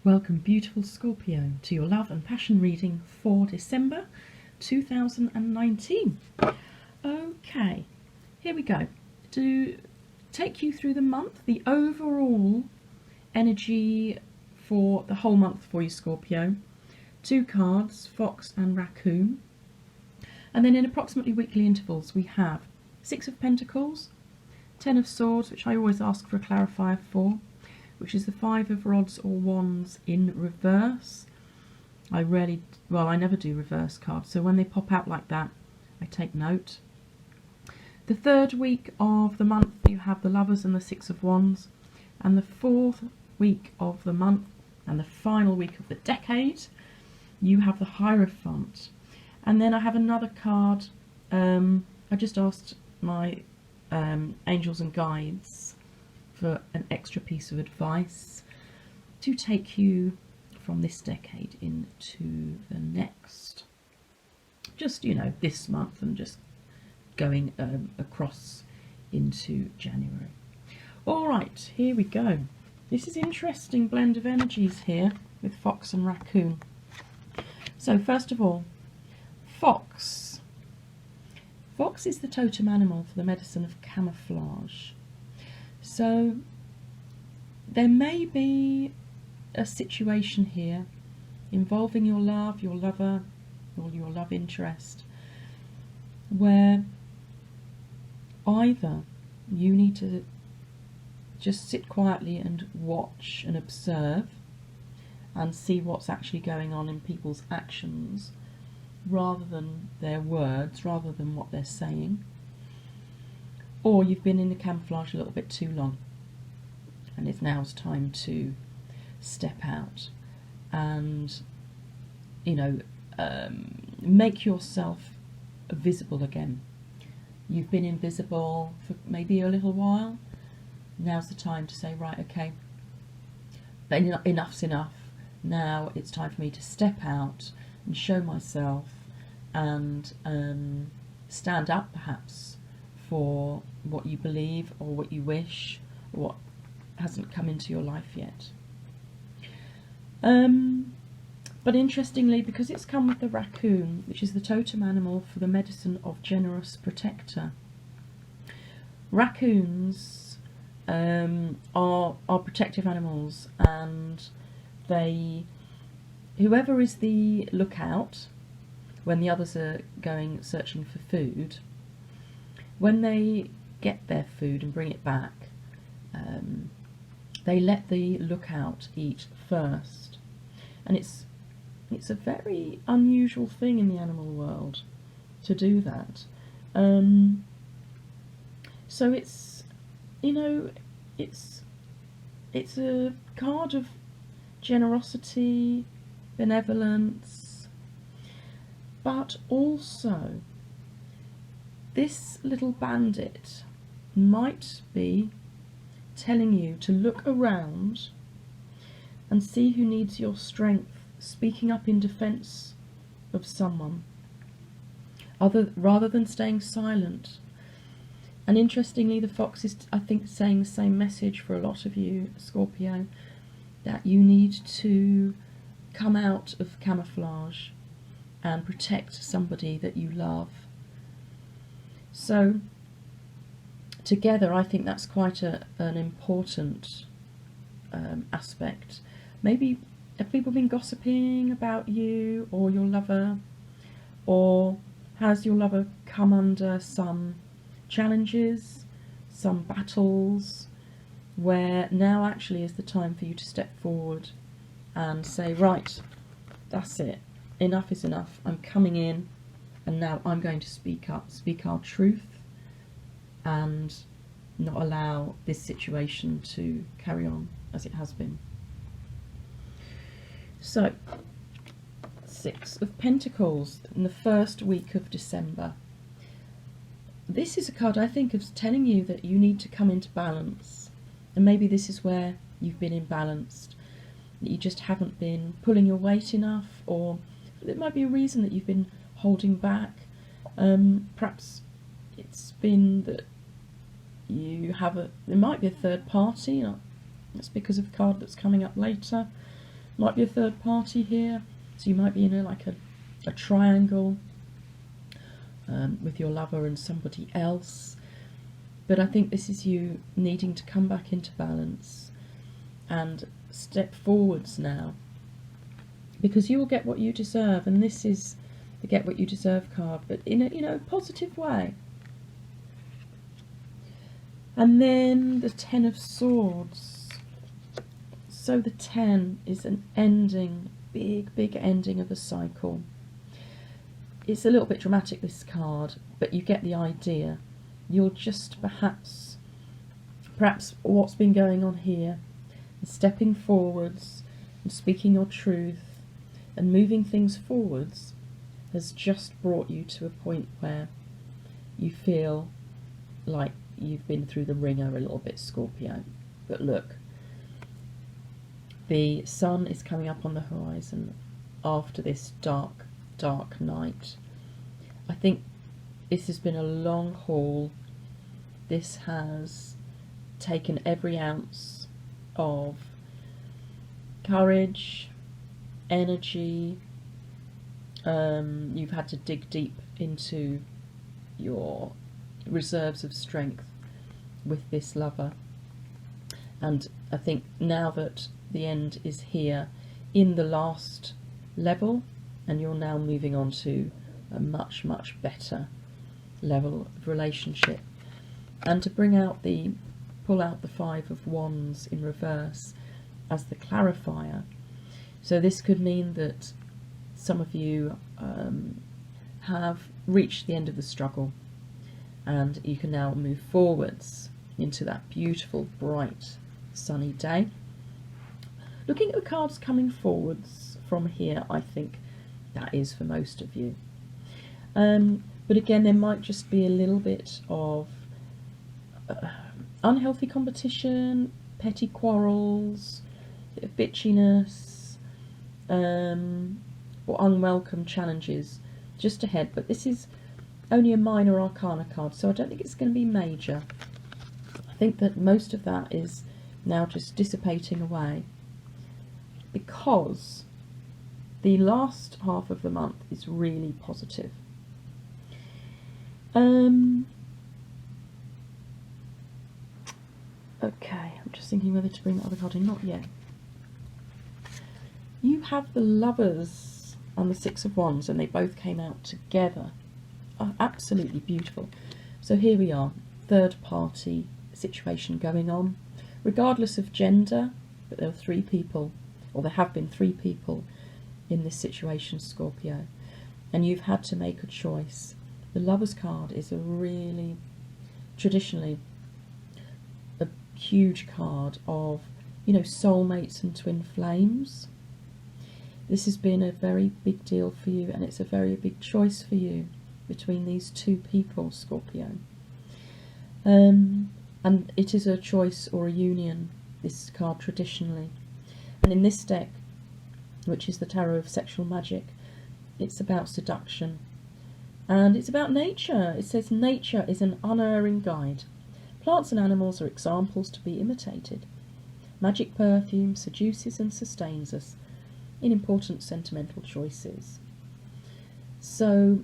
Welcome, beautiful Scorpio, to your love and passion reading for December 2019. Okay, here we go. To take you through the month, the overall energy for the whole month for you, Scorpio. 2 cards, Fox and Raccoon. And then in approximately weekly intervals, we have 6 of Pentacles, 10 of Swords, which I always ask for a clarifier for, which is the 5 of Rods or Wands in reverse. I never do reverse cards, so when they pop out like that, I take note. The 3rd week of the month, you have the Lovers and the 6 of Wands, and the 4th week of the month, and the final week of the decade, you have the Hierophant. And then I have another card. I just asked my angels and guides for an extra piece of advice to take you from this decade into the next. Just, this month and just going across into January. All right, here we go. This is an interesting blend of energies here with Fox and Raccoon. So first of all, Fox. Fox is the totem animal for the medicine of camouflage. So there may be a situation here involving your love, your lover, or your love interest, where either you need to just sit quietly and watch and observe and see what's actually going on in people's actions rather than their words, rather than what they're saying. Or you've been in the camouflage a little bit too long and it's now's time to step out and, make yourself visible again. You've been invisible for maybe a little while. Now's the time to say, right, okay, but enough's enough. Now it's time for me to step out and show myself and stand up perhaps for what you believe or what you wish, or what hasn't come into your life yet. But interestingly, because it's come with the raccoon, which is the totem animal for the medicine of generous protector, raccoons are protective animals, and whoever is the lookout when the others are going searching for food, when they get their food and bring it back, they let the lookout eat first. And it's a very unusual thing in the animal world to do that. So it's a card of generosity, benevolence, but also this little bandit might be telling you to look around and see who needs your strength, speaking up in defense of someone, rather than staying silent. And interestingly, the fox is, I think, saying the same message for a lot of you, Scorpio, that you need to come out of camouflage and protect somebody that you love. So together, I think that's quite an important aspect. Maybe have people been gossiping about you or your lover, or has your lover come under some challenges, some battles, where now actually is the time for you to step forward and say, right, that's it, enough is enough, I'm coming in, and now I'm going to speak up, speak our truth, and not allow this situation to carry on as it has been. So, 6 of Pentacles in the 1st week of December. This is a card, I think, of telling you that you need to come into balance. And maybe this is where you've been imbalanced, that you just haven't been pulling your weight enough, or it might be a reason that you've been holding back. Perhaps it's been that you have there might be a third party. That's because of the card that's coming up later. Might be a third party here, so you might be in a triangle with your lover and somebody else. But I think this is you needing to come back into balance and step forwards now, because you will get what you deserve, and this is the get what you deserve card, but in a positive way. And then the 10 of Swords. So the 10 is an ending, big ending of a cycle. It's a little bit dramatic, this card, but you get the idea. You'll just perhaps what's been going on here, and stepping forwards and speaking your truth and moving things forwards has just brought you to a point where you feel like you've been through the ringer a little bit, Scorpio. But look, the sun is coming up on the horizon after this dark night. I think this has been a long haul. This has taken every ounce of courage, energy. You've had to dig deep into your reserves of strength with this lover, and I think now that the end is here in the last level, and you're now moving on to a much better level of relationship. And to pull out the 5 of Wands in reverse as the clarifier. So this could mean that some of you have reached the end of the struggle, and you can now move forwards into that beautiful, bright, sunny day. Looking at the cards coming forwards from here, I think that is for most of you. But again, there might just be a little bit of unhealthy competition, petty quarrels, bit of bitchiness, or unwelcome challenges just ahead. But this is only a minor arcana card, so I don't think it's going to be major. I think that most of that is now just dissipating away, because the last half of the month is really positive. Okay, I'm just thinking whether to bring the other card in. Not yet. You have the Lovers and the 6 of Wands, and they both came out together. Oh, absolutely beautiful. So here we are, third party situation going on. Regardless of gender, but there are 3 people, or there have been 3 people in this situation, Scorpio, and you've had to make a choice. The Lovers card is a really, traditionally, a huge card of, soulmates and twin flames. This has been a very big deal for you, and it's a very big choice for you between these 2 people, Scorpio. And it is a choice or a union, this card traditionally. And in this deck, which is the Tarot of Sexual Magic, it's about seduction. And it's about nature. It says nature is an unerring guide. Plants and animals are examples to be imitated. Magic perfume seduces and sustains us in important sentimental choices. So,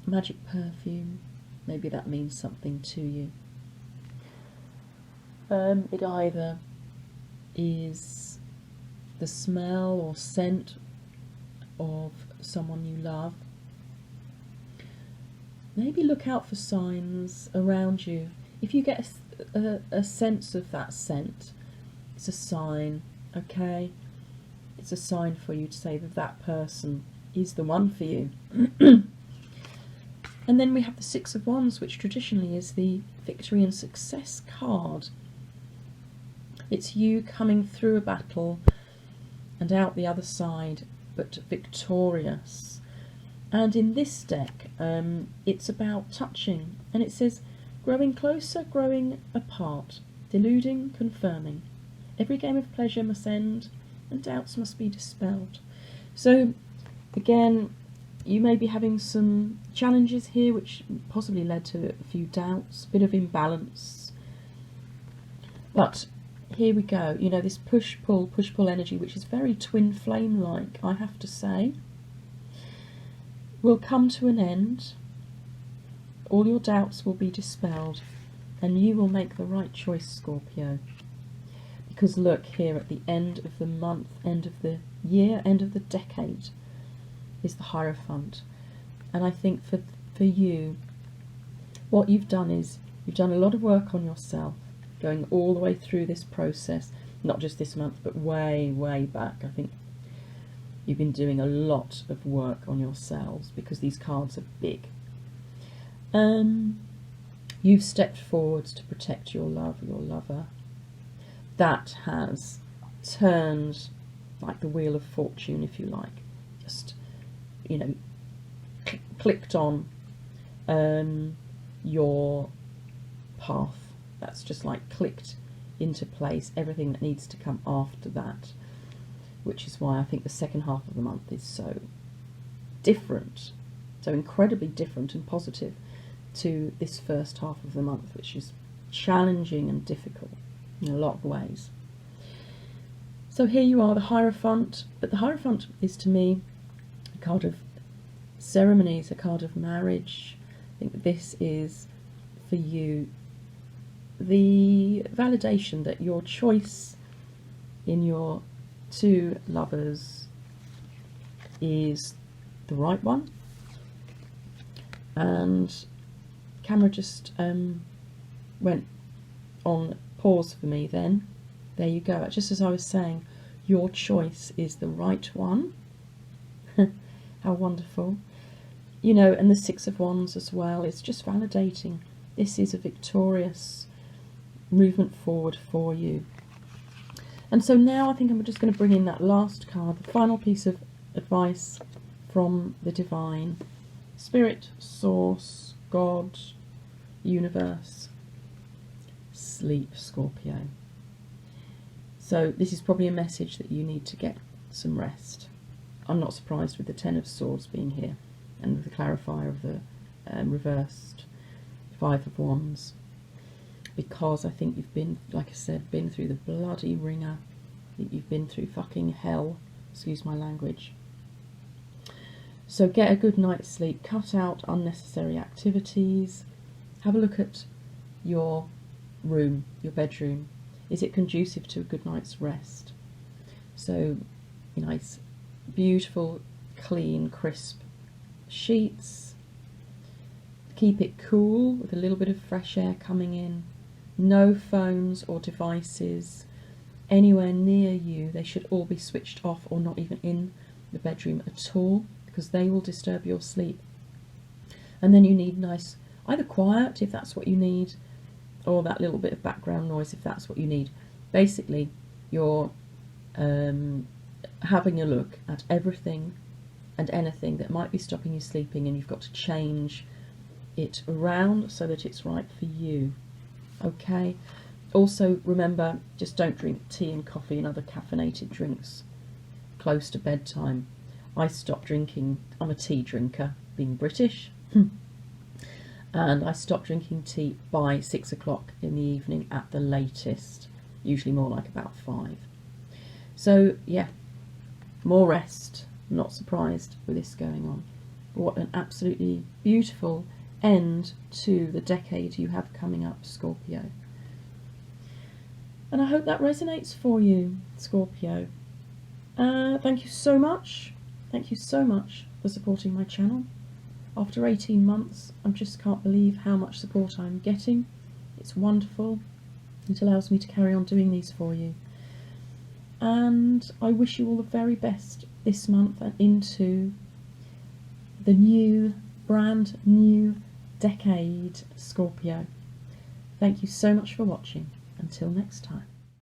magic perfume, maybe that means something to you. It either is the smell or scent of someone you love. Maybe look out for signs around you. If you get a sense of that scent, it's a sign, okay? It's a sign for you to say that that person is the one for you. And then we have the 6 of Wands, which traditionally is the victory and success card. It's you coming through a battle and out the other side, but victorious. And in this deck, it's about touching, and it says growing closer, growing apart, deluding, confirming. Every game of pleasure must end, and doubts must be dispelled. So, again, you may be having some challenges here, which possibly led to a few doubts, a bit of imbalance. But here we go. You know, this push-pull energy, which is very twin flame-like, I have to say, will come to an end. All your doubts will be dispelled, and you will make the right choice, Scorpio. Because look, here at the end of the month, end of the year, end of the decade, is the Hierophant. And I think for you, what you've done is, you've done a lot of work on yourself, going all the way through this process, not just this month, but way, way back. I think you've been doing a lot of work on yourselves, because these cards are big. You've stepped forwards to protect your love, your lover. That has turned like the wheel of fortune, if you like. Just, you know, clicked on your path. That's just like clicked into place, everything that needs to come after that, which is why I think the second half of the month is so different, so incredibly different and positive to this first half of the month, which is challenging and difficult in a lot of ways. So here you are, the Hierophant, but the Hierophant is to me a card of ceremonies, a card of marriage. I think this is for you the validation that your choice in your two lovers is the right one. And camera just went on pause for me then. There you go. Just as I was saying, your choice is the right one. How wonderful. You know, and the Six of Wands as well, it's just validating. This is a victorious movement forward for you. And so now I think I'm just going to bring in that last card, the final piece of advice from the divine. Spirit, source, God, universe. Sleep, Scorpio. So this is probably a message that you need to get some rest. I'm not surprised with the Ten of Swords being here, and with the clarifier of the reversed Five of Wands, because I think you've been, like I said, been through the bloody ringer. I think you've been through fucking hell, excuse my language. So get a good night's sleep, cut out unnecessary activities, have a look at your room, your bedroom. Is it conducive to a good night's rest? So, nice, beautiful, clean, crisp sheets. Keep it cool with a little bit of fresh air coming in. No phones or devices anywhere near you. They should all be switched off, or not even in the bedroom at all, because they will disturb your sleep. And then you need nice, either quiet if that's what you need, or that little bit of background noise if that's what you need. Basically, you're having a look at everything and anything that might be stopping you sleeping, and you've got to change it around so that it's right for you. Okay? Also, remember, just don't drink tea and coffee and other caffeinated drinks close to bedtime. I stopped drinking, I'm a tea drinker, being British, and I stopped drinking tea by 6 o'clock in the evening at the latest, usually more like about 5. So yeah, more rest. I'm not surprised with this going on. What an absolutely beautiful end to the decade you have coming up, Scorpio. And I hope that resonates for you, Scorpio. Thank you so much. Thank you so much for supporting my channel. After 18 months, I just can't believe how much support I'm getting. It's wonderful. It allows me to carry on doing these for you. And I wish you all the very best this month and into the new, brand new decade, Scorpio. Thank you so much for watching. Until next time.